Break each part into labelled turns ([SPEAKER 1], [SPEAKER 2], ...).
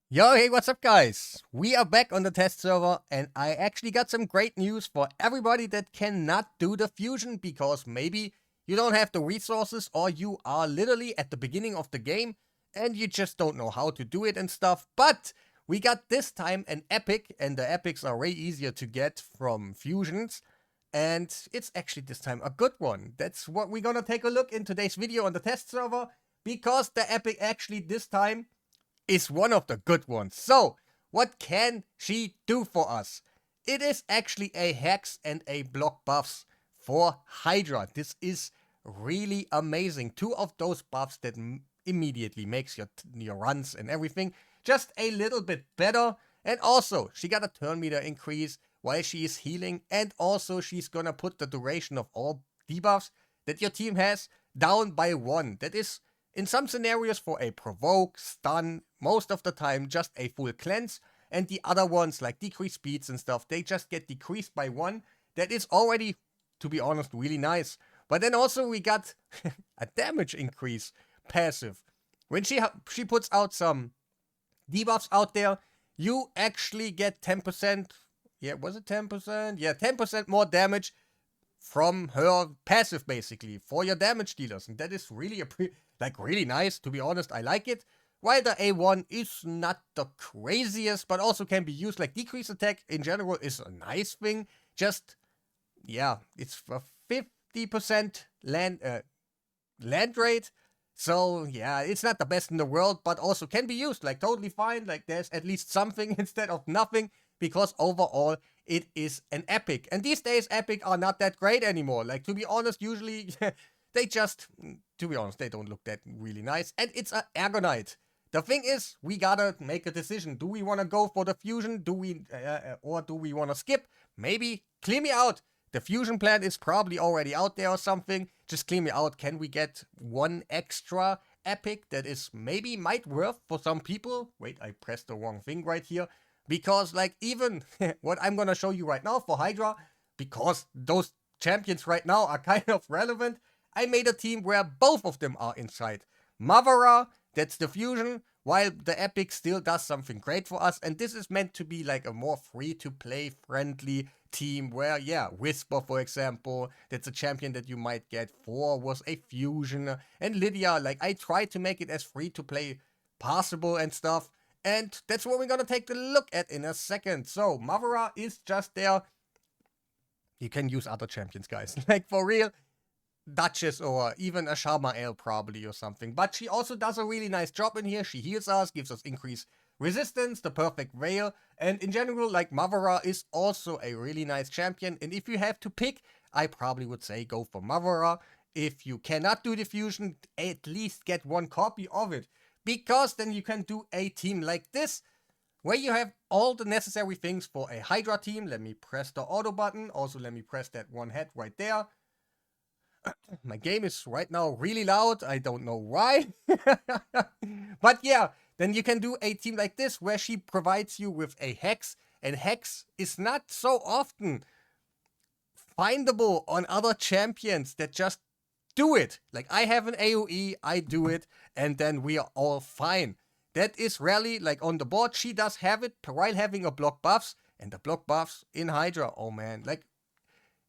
[SPEAKER 1] Yo, hey, what's up, guys? We are back on the test server, and I actually got some great news for everybody that cannot do the fusion because maybe you don't have the resources or you are literally at the beginning of the game and you just don't know how to do it and stuff. But we got this time an epic, and the epics are way easier to get from fusions. And it's actually this time a good one. That's what we're gonna take a look in today's video on the test server because the epic actually this time is one of the good ones. So, what can she do for us? It is actually a hex and a block buffs for Hydra. This is really amazing. Two of those buffs that immediately makes your runs and everything just a little bit better. And also, she got a turn meter increase while she is healing. And also, she's gonna put the duration of all debuffs that your team has down by 1. That is in some scenarios for a provoke, stun, most of the time just a full cleanse, and the other ones like decreased speeds and stuff, they just get decreased by 1. That is already, to be honest, really nice. But then also we got a damage increase passive. When she puts out some debuffs out there, you actually get 10%, yeah, was it 10%? Yeah, 10% more damage from her passive basically for your damage dealers, and that is really really nice. To be honest, I like it. While the A1 is not the craziest, but also can be used like decrease attack in general is a nice thing. Just yeah, it's a 50% land rate. So yeah, it's not the best in the world, but also can be used like totally fine. Like there's at least something instead of nothing, because overall it is an epic. And these days epic are not that great anymore. Like, to be honest, usually they just, to be honest, they don't look that really nice. And it's an Ergonite. The thing is, we gotta make a decision. Do we want to go for the fusion? Or do we want to skip? Maybe clear me out. The fusion plan is probably already out there or something. Just clear me out. Can we get one extra epic that is maybe might worth for some people? Wait, I pressed the wrong thing right here. Because, like, even what I'm gonna show you right now for Hydra, because those champions right now are kind of relevant, I made a team where both of them are inside. Mavara, that's the fusion, while the epic still does something great for us, and this is meant to be like a more free-to-play friendly team where, yeah, Whisper, for example, that's a champion that you might get for, was a fusion, and Lydia, like, I tried to make it as free-to-play possible and stuff, and that's what we're gonna take a look at in a second. So, Mavara is just there. You can use other champions, guys. Like, for real, Duchess or even a Sharma probably or something. But she also does a really nice job in here. She heals us, gives us increased resistance, the perfect veil. And in general, like, Mavara is also a really nice champion. And if you have to pick, I probably would say go for Mavara. If you cannot do the fusion, at least get one copy of it. Because then you can do a team like this, where you have all the necessary things for a Hydra team. Let me press the auto button. Also, let me press that one head right there. My game is right now really loud. I don't know why. But yeah, then you can do a team like this where she provides you with a hex. And hex is not so often findable on other champions that just do it. Like, I have an AoE, I do it, and then we are all fine. That is rarely, like, on the board. She does have it while having a block buffs, and the block buffs in Hydra, oh man, like,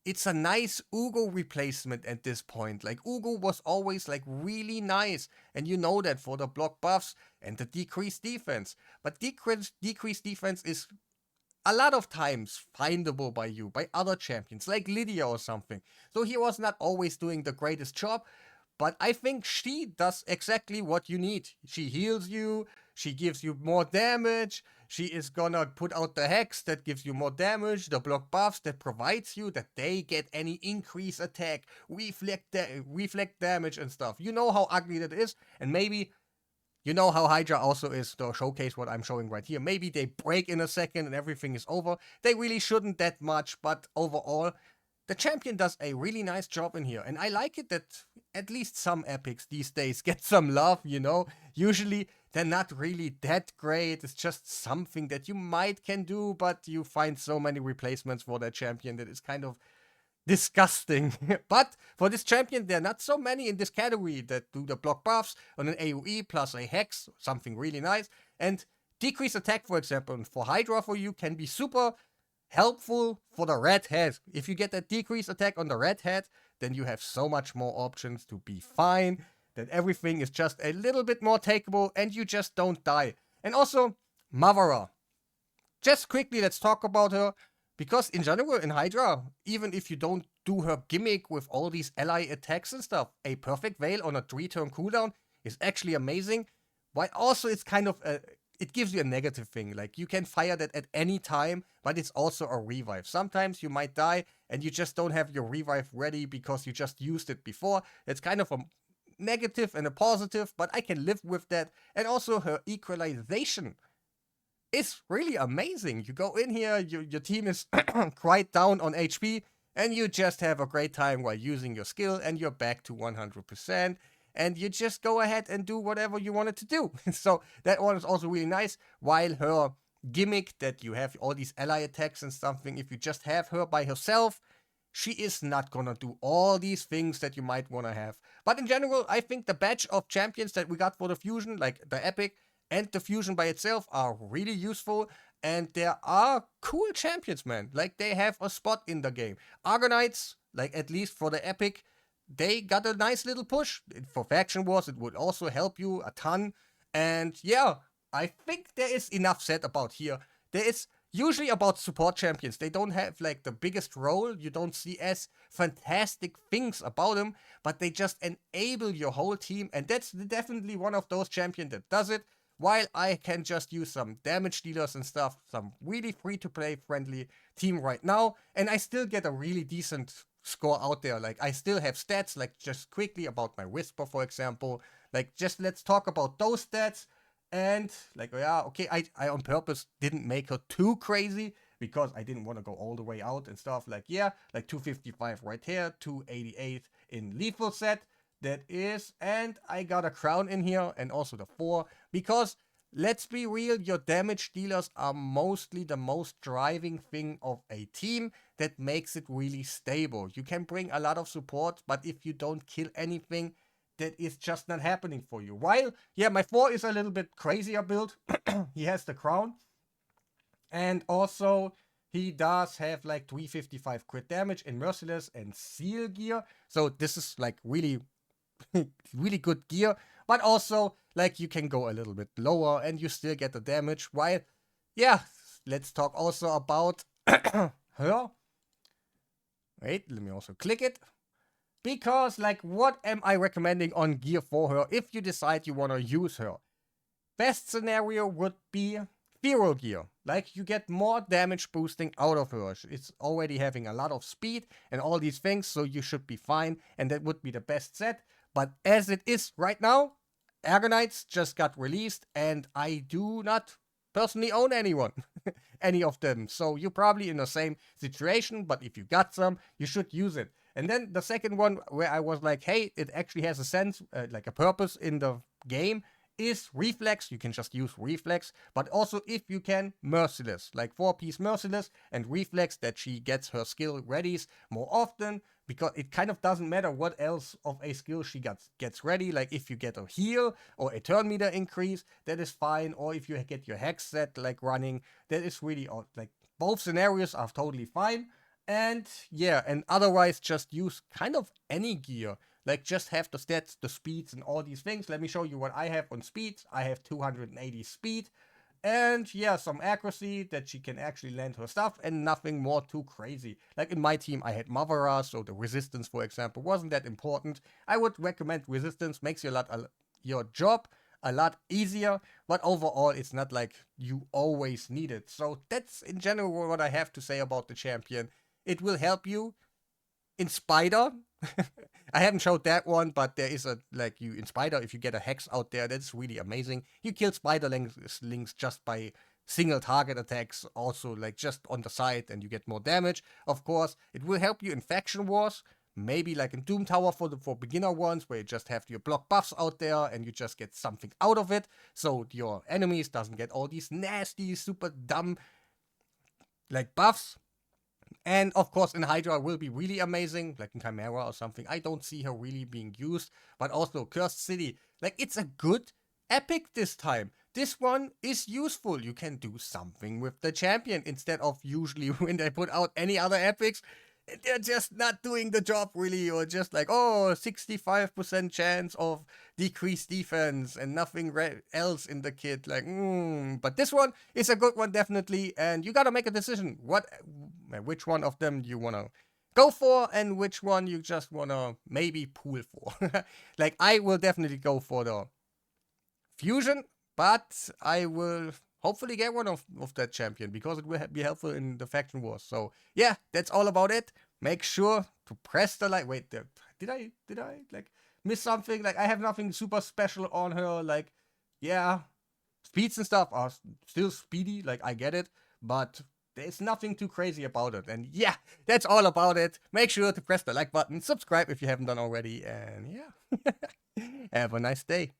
[SPEAKER 1] it's a nice Ugo replacement at this point. Like, Ugo was always, like, really nice, and you know that for the block buffs and the decreased defense. But decreased defense is a lot of times findable by you, by other champions, like Lydia or something. So he was not always doing the greatest job, but I think she does exactly what you need. She heals you, she gives you more damage, she is gonna put out the hex that gives you more damage, the block buffs that provides you that they get any increase attack, reflect damage and stuff. You know how ugly that is, and maybe you know how Hydra also is, to showcase what I'm showing right here. Maybe they break in a second and everything is over. They really shouldn't that much, but overall, the champion does a really nice job in here. And I like it that at least some epics these days get some love, you know? Usually, they're not really that great. It's just something that you might can do, but you find so many replacements for that champion that is kind of disgusting. But for this champion, there are not so many in this category that do the block buffs on an AoE plus a hex, something really nice. And decrease attack, for example, for Hydra for you can be super helpful for the red head. If you get that decrease attack on the red head, then you have so much more options to be fine, that everything is just a little bit more takeable and you just don't die. And also, Mavara. Just quickly, let's talk about her. Because in general, in Hydra, even if you don't do her gimmick with all these ally attacks and stuff, a perfect veil on a 3-turn cooldown is actually amazing. While also it's kind of it gives you a negative thing. Like, you can fire that at any time, but it's also a revive. Sometimes you might die and you just don't have your revive ready because you just used it before. It's kind of a negative and a positive, but I can live with that. And also her equalization is really amazing. You go in here, your team is quite down on HP, and you just have a great time while using your skill, and you're back to 100%, and you just go ahead and do whatever you wanted to do. So that one is also really nice, while her gimmick that you have all these ally attacks and something, if you just have her by herself, she is not gonna do all these things that you might wanna have. But in general, I think the batch of champions that we got for the fusion, like the epic, and the fusion by itself are really useful, and there are cool champions, man. Like, they have a spot in the game. Argonites, like, at least for the epic, they got a nice little push. For faction wars, it would also help you a ton. And yeah, I think there is enough said about here. There is usually about support champions. They don't have like the biggest role. You don't see as fantastic things about them, but they just enable your whole team, and that's definitely one of those champions that does it. While I can just use some damage dealers and stuff, some really free-to-play friendly team right now, and I still get a really decent score out there. Like, I still have stats, like, just quickly about my Whisper, for example. Like, just let's talk about those stats. And, like, yeah, okay, I on purpose didn't make her too crazy, because I didn't want to go all the way out and stuff. Like, yeah, like 255 right here, 288 in lethal set. That is, and I got a crown in here, and also the 4, because let's be real, your damage dealers are mostly the most driving thing of a team that makes it really stable. You can bring a lot of support, but if you don't kill anything, that is just not happening for you. While, yeah, my 4 is a little bit crazier build. He has the crown, and also he does have like 355 crit damage in Merciless and Seal gear, so this is like really really good gear, but also, like, you can go a little bit lower and you still get the damage. While, yeah, let's talk also about her. Wait, let me also click it. Because, like, what am I recommending on gear for her if you decide you want to use her? Best scenario would be Feral gear. Like, you get more damage boosting out of her. It's already having a lot of speed and all these things, so you should be fine, and that would be the best set. But as it is right now, Argonites just got released, and I do not personally own any of them. So you're probably in the same situation, but if you got some, you should use it. And then the second one, where I was like, hey, it actually has a sense, like a purpose in the game, is Reflex. You can just use Reflex, but also if you can, Merciless. Like 4-piece Merciless and Reflex, that she gets her skill readies more often, because it kind of doesn't matter what else of a skill she gets ready. Like, if you get a heal or a turn meter increase, that is fine. Or if you get your hex set like running, that is really odd. Like, both scenarios are totally fine. And yeah, and otherwise just use kind of any gear. Like, just have the stats, the speeds, and all these things. Let me show you what I have on speed. I have 280 speed. And yeah, some accuracy that she can actually land her stuff, and nothing more too crazy. Like, in my team, I had Mavara, so the resistance, for example, wasn't that important. I would recommend resistance. Makes your job a lot easier, but overall, it's not like you always need it. So that's in general what I have to say about the champion. It will help you in Spider. I haven't showed that one, but there is a, like, you in Spider, if you get a hex out there, that's really amazing. You kill Spider links just by single target attacks, also like just on the side, and you get more damage. Of course, it will help you in faction wars, maybe like in Doom Tower for beginner ones, where you just have your block buffs out there and you just get something out of it, so your enemies doesn't get all these nasty, super dumb like buffs. And of course, in Hydra will be really amazing, like in Chimera or something. I don't see her really being used, but also Cursed City. Like, it's a good epic this time. this one is useful. You can do something with the champion instead of usually when they put out any other epics, they're just not doing the job really, or just like, oh, 65% chance of decreased defense and nothing else in the kit. Like, but this one is a good one, definitely. And you gotta make a decision. Which one of them you wanna go for and which one you just wanna maybe pool for. Like, I will definitely go for the fusion, but I will hopefully get one of that champion because it will be helpful in the faction wars. So yeah, that's all about it. Make sure to press the like. Wait, did I like miss something? Like, I have nothing super special on her. Like, yeah, speeds and stuff are still speedy. Like, I get it, but there's nothing too crazy about it. And yeah, that's all about it. Make sure to press the like button, subscribe if you haven't done already, and yeah, have a nice day.